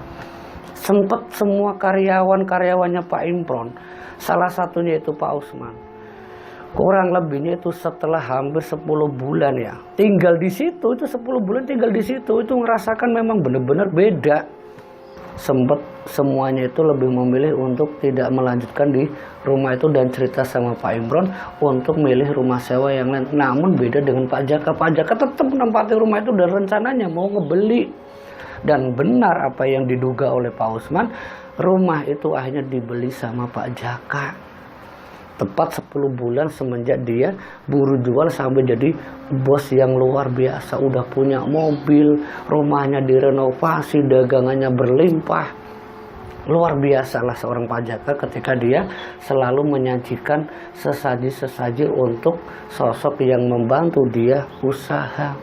Sempat semua karyawannya Pak Imron, salah satunya itu Pak Osman, kurang lebihnya itu setelah hampir 10 bulan ya tinggal di situ, itu 10 bulan tinggal di situ, itu ngerasakan memang benar-benar beda. Sempat semuanya itu lebih memilih untuk tidak melanjutkan di rumah itu dan cerita sama Pak Imron untuk milih rumah sewa yang lain. Namun beda dengan Pak Jaka. Pak Jaka tetap menempati rumah itu dan rencananya mau ngebeli. Dan benar apa yang diduga oleh Pak Osman, rumah itu akhirnya dibeli sama Pak Jaka. Tepat 10 bulan semenjak dia buru jual sampai jadi bos yang luar biasa. Udah punya mobil, rumahnya direnovasi, dagangannya berlimpah. Luar biasa lah seorang Pak Jaka ketika dia selalu menyajikan sesaji-sesaji untuk sosok yang membantu dia usaha.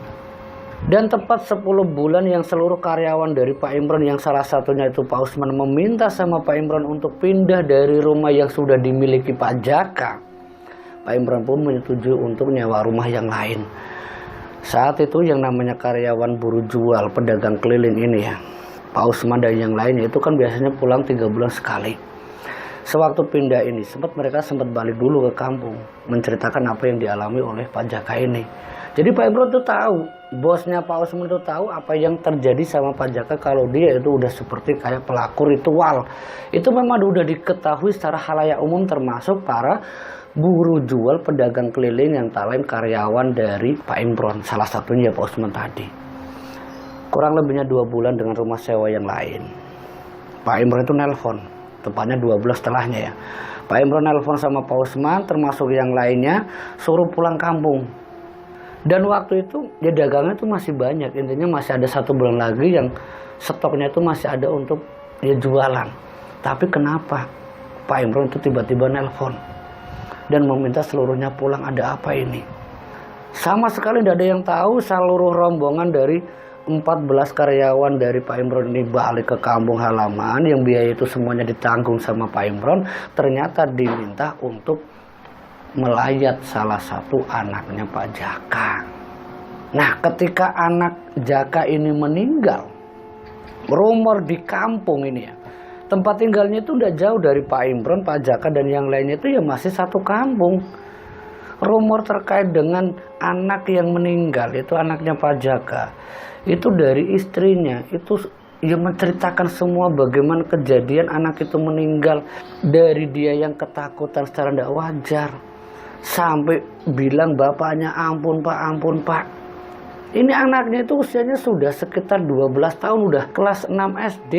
Dan tepat 10 bulan yang seluruh karyawan dari Pak Imron yang salah satunya itu Pak Osman meminta sama Pak Imron untuk pindah dari rumah yang sudah dimiliki Pak Jaka. Pak Imron pun menyetujui untuk nyewa rumah yang lain. Saat itu yang namanya karyawan buru jual, pedagang keliling ini ya, Pak Osman dan yang lainnya itu kan biasanya pulang 3 bulan sekali. Sewaktu pindah ini mereka sempat balik dulu ke kampung menceritakan apa yang dialami oleh Pak Jaka ini. Jadi Pak Imron itu tahu, bosnya Pak Osman itu tahu apa yang terjadi sama Pak Jaka kalau dia itu udah seperti kayak pelaku ritual. Itu memang udah diketahui secara khalayak umum termasuk para buru jual pedagang keliling yang tak lain karyawan dari Pak Imron. Salah satunya Pak Osman tadi. Kurang lebihnya 2 bulan dengan rumah sewa yang lain. Pak Imron itu nelpon, tepatnya 2 bulan setelahnya ya. Pak Imron nelpon sama Pak Osman termasuk yang lainnya suruh pulang kampung. Dan waktu itu ya dagangnya itu masih banyak, intinya masih ada 1 bulan lagi yang stoknya itu masih ada untuk ya jualan. Tapi kenapa Pak Imron itu tiba-tiba nelpon dan meminta seluruhnya pulang, ada apa ini? Sama sekali tidak ada yang tahu. Seluruh rombongan dari 14 karyawan dari Pak Imron ini balik ke kampung halaman, yang biaya itu semuanya ditanggung sama Pak Imron, ternyata diminta untuk melayat salah satu anaknya Pak Jaka. Nah, ketika anak Jaka ini meninggal, rumor di kampung ini ya, tempat tinggalnya itu udah jauh dari Pak Imron, Pak Jaka dan yang lainnya itu ya masih satu kampung. Rumor terkait dengan anak yang meninggal itu anaknya Pak Jaka, itu dari istrinya itu ia menceritakan semua bagaimana kejadian anak itu meninggal. Dari dia yang ketakutan secara tidak wajar sampai bilang bapaknya, ampun pak, ini anaknya itu usianya sudah sekitar 12 tahun, udah kelas 6 SD.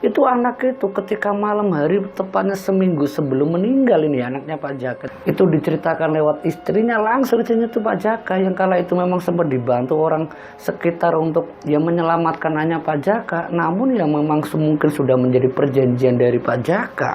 Itu anak itu ketika malam hari, tepatnya seminggu sebelum meninggal ini anaknya Pak Jaka, itu diceritakan lewat istrinya, langsung istrinya itu Pak Jaka, yang kala itu memang sempat dibantu orang sekitar untuk menyelamatkan hanya Pak Jaka, namun yang memang mungkin sudah menjadi perjanjian dari Pak Jaka.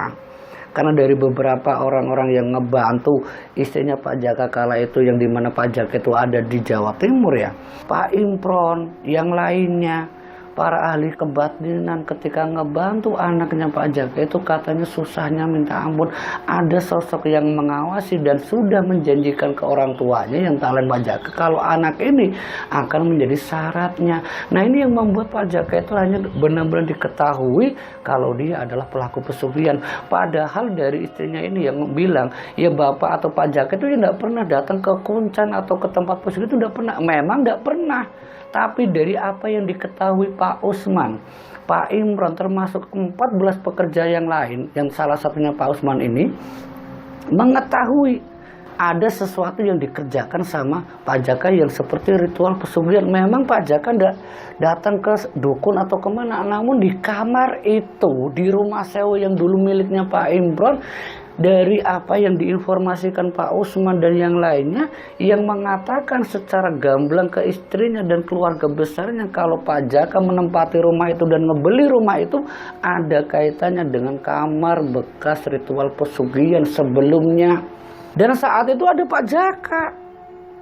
Karena dari beberapa orang-orang yang ngebantu istrinya Pak Jaka kala itu, yang dimana Pak Jaka itu ada di Jawa Timur ya, Pak Impron, yang lainnya, para ahli kebatinan ketika ngebantu anaknya Pak Jaka itu katanya susahnya minta ampun. Ada sosok yang mengawasi dan sudah menjanjikan ke orang tuanya yang talent Pak Jaka kalau anak ini akan menjadi syaratnya. Nah ini yang membuat Pak Jaka itu hanya benar-benar diketahui kalau dia adalah pelaku pesugihan. Padahal dari istrinya ini yang bilang, ya bapak atau Pak Jaka itu tidak pernah datang ke Kuncen atau ke tempat pesugihan, itu tidak pernah. Memang tidak pernah. Tapi dari apa yang diketahui Pak Usman, Pak Imron, termasuk 14 pekerja yang lain, yang salah satunya Pak Usman ini mengetahui ada sesuatu yang dikerjakan sama Pak Jaka yang seperti ritual pesugihan. Memang Pak Jaka tidak datang ke dukun atau kemana, namun di kamar itu, di rumah sewa yang dulu miliknya Pak Imron, dari apa yang diinformasikan Pak Usman dan yang lainnya, yang mengatakan secara gamblang ke istrinya dan keluarga besarnya kalau Pak Jaka menempati rumah itu dan ngebeli rumah itu ada kaitannya dengan kamar bekas ritual pesugihan sebelumnya. Dan saat itu ada Pak Jaka.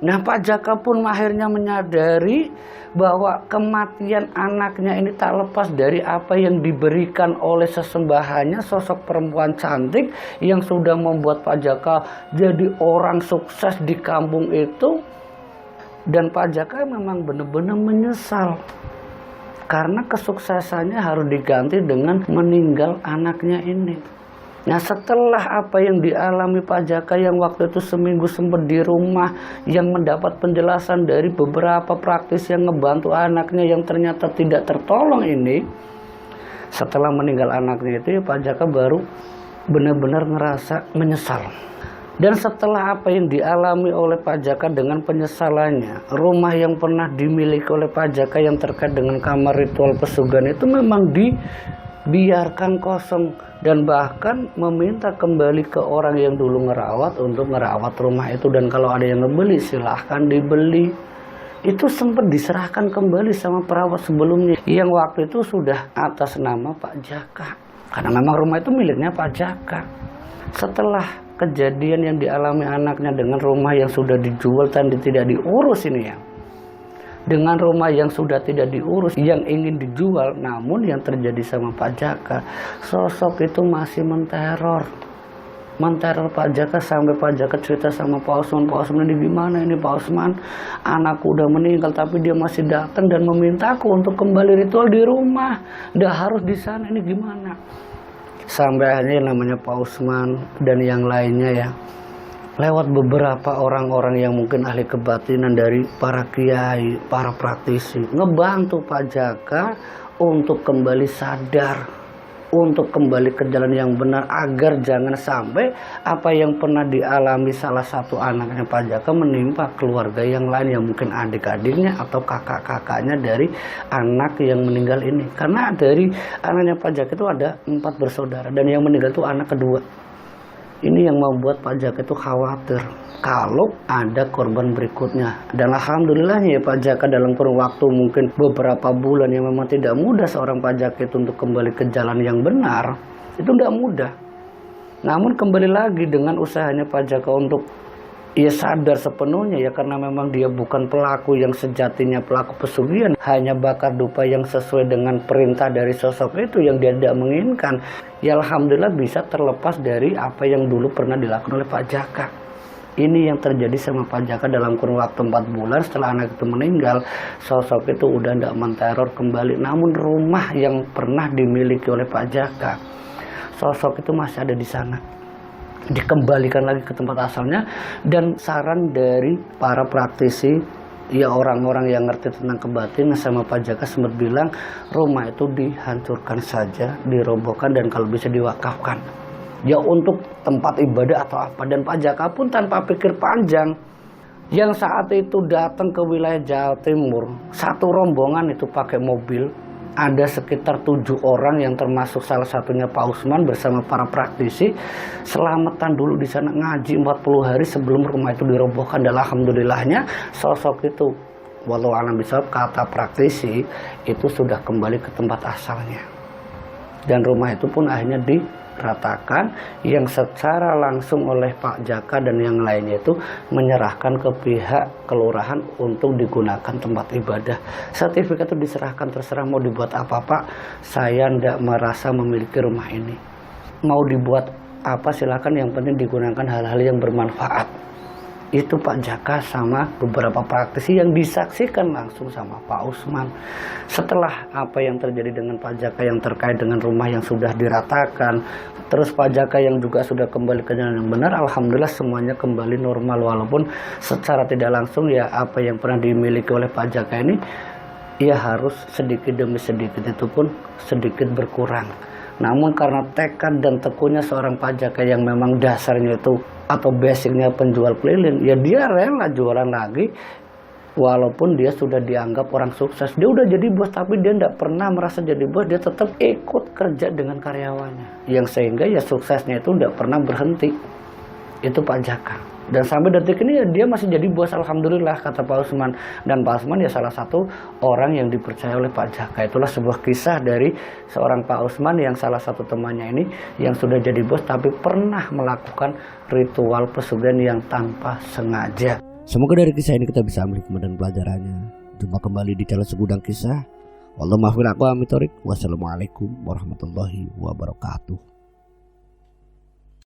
Nah Pak Jaka pun akhirnya menyadari bahwa kematian anaknya ini tak lepas dari apa yang diberikan oleh sesembahannya, sosok perempuan cantik yang sudah membuat Pak Jaka jadi orang sukses di kampung itu. Dan Pak Jaka memang benar-benar menyesal karena kesuksesannya harus diganti dengan meninggal anaknya ini. Nah setelah apa yang dialami Pak Jaka yang waktu itu seminggu sempat di rumah, yang mendapat penjelasan dari beberapa praktis yang ngebantu anaknya yang ternyata tidak tertolong ini, setelah meninggal anaknya itu Pak Jaka baru benar-benar ngerasa menyesal. Dan setelah apa yang dialami oleh Pak Jaka dengan penyesalannya, rumah yang pernah dimiliki oleh Pak Jaka yang terkait dengan kamar ritual pesugihan itu memang dibiarkan kosong, dan bahkan meminta kembali ke orang yang dulu ngerawat untuk ngerawat rumah itu, dan kalau ada yang ngebeli silahkan dibeli. Itu sempat diserahkan kembali sama perawat sebelumnya yang waktu itu sudah atas nama Pak Jaka, karena memang rumah itu miliknya Pak Jaka. Setelah kejadian yang dialami anaknya dengan rumah yang sudah dijual dan tidak diurus ini ya, dengan rumah yang sudah tidak diurus, yang ingin dijual, namun yang terjadi sama Pak Jaka, sosok itu masih menteror Pak Jaka, sampai Pak Jaka cerita sama Pak Usman, Pak Usman ini gimana ini Pak Usman, anakku udah meninggal tapi dia masih datang dan memintaku untuk kembali ritual di rumah, udah harus di sana, ini gimana? Sampai akhirnya namanya Pak Usman dan yang lainnya ya, lewat beberapa orang-orang yang mungkin ahli kebatinan dari para kiai, para praktisi, ngebantu Pak Jaka untuk kembali sadar, untuk kembali ke jalan yang benar, agar jangan sampai apa yang pernah dialami salah satu anaknya Pak Jaka menimpa keluarga yang lain, yang mungkin adik-adiknya atau kakak-kakaknya dari anak yang meninggal ini. Karena dari anaknya Pak Jaka itu ada 4 bersaudara dan yang meninggal itu anak kedua. Ini yang membuat Pak Jaka itu khawatir kalau ada korban berikutnya. Dan alhamdulillahnya ya Pak Jaka dalam kurun waktu mungkin beberapa bulan yang memang tidak mudah seorang Pak Jaka itu untuk kembali ke jalan yang benar, itu tidak mudah. Namun kembali lagi dengan usahanya Pak Jaka untuk sadar sepenuhnya ya, karena memang dia bukan pelaku yang sejatinya pelaku pesugihan, hanya bakar dupa yang sesuai dengan perintah dari sosok itu yang dia tidak menginginkan. Ya alhamdulillah bisa terlepas dari apa yang dulu pernah dilakukan oleh Pak Jaka. Ini yang terjadi sama Pak Jaka dalam kurun waktu 4 bulan setelah anak itu meninggal. Sosok itu udah tidak menteror kembali, namun rumah yang pernah dimiliki oleh Pak Jaka, sosok itu masih ada di sana, dikembalikan lagi ke tempat asalnya. Dan saran dari para praktisi Ya orang-orang yang ngerti tentang kebatinan sama Pak Jaka sempat bilang rumah itu dihancurkan saja, dirobohkan dan kalau bisa diwakafkan. Ya untuk tempat ibadah atau apa. Dan Pak Jaka pun tanpa pikir panjang, yang saat itu datang ke wilayah Jawa Timur, satu rombongan itu pakai mobil, ada sekitar 7 orang yang termasuk salah satunya Pak Usman bersama para praktisi, selamatan dulu di sana ngaji 40 hari sebelum rumah itu dirobohkan. Dan alhamdulillahnya sosok itu, walau alam bisawab, kata praktisi itu sudah kembali ke tempat asalnya. Dan rumah itu pun akhirnya diratakan, yang secara langsung oleh Pak Jaka dan yang lainnya itu menyerahkan ke pihak kelurahan untuk digunakan tempat ibadah. Sertifikat itu diserahkan, terserah mau dibuat apa Pak, saya tidak merasa memiliki rumah ini. Mau dibuat apa silakan, yang penting digunakan hal-hal yang bermanfaat. Itu Pak Jaka sama beberapa praktisi yang disaksikan langsung sama Pak Usman. Setelah apa yang terjadi dengan Pak Jaka yang terkait dengan rumah yang sudah diratakan, terus Pak Jaka yang juga sudah kembali ke jalan yang benar, alhamdulillah semuanya kembali normal. Walaupun secara tidak langsung ya apa yang pernah dimiliki oleh Pak Jaka ini ya harus sedikit demi sedikit itu pun sedikit berkurang. Namun karena tekad dan tekunnya seorang Pak Jaka yang memang dasarnya itu atau basicnya penjual keliling, ya dia rela jualan lagi walaupun dia sudah dianggap orang sukses. Dia udah jadi bos tapi dia tidak pernah merasa jadi bos, dia tetap ikut kerja dengan karyawannya, yang sehingga ya suksesnya itu tidak pernah berhenti. Itu Pak Jaka. Dan sampai detik ini ya dia masih jadi bos, alhamdulillah, kata Pak Usman. Dan Pak Usman ya salah satu orang yang dipercaya oleh Pak Jaka. Itulah sebuah kisah dari seorang Pak Usman yang salah satu temannya ini yang sudah jadi bos tapi pernah melakukan ritual pesugihan yang tanpa sengaja. Semoga dari kisah ini kita bisa ambil hikmah dan pelajarannya. Jumpa kembali di channel Segudang Kisah. Wassalamualaikum warahmatullahi wabarakatuh.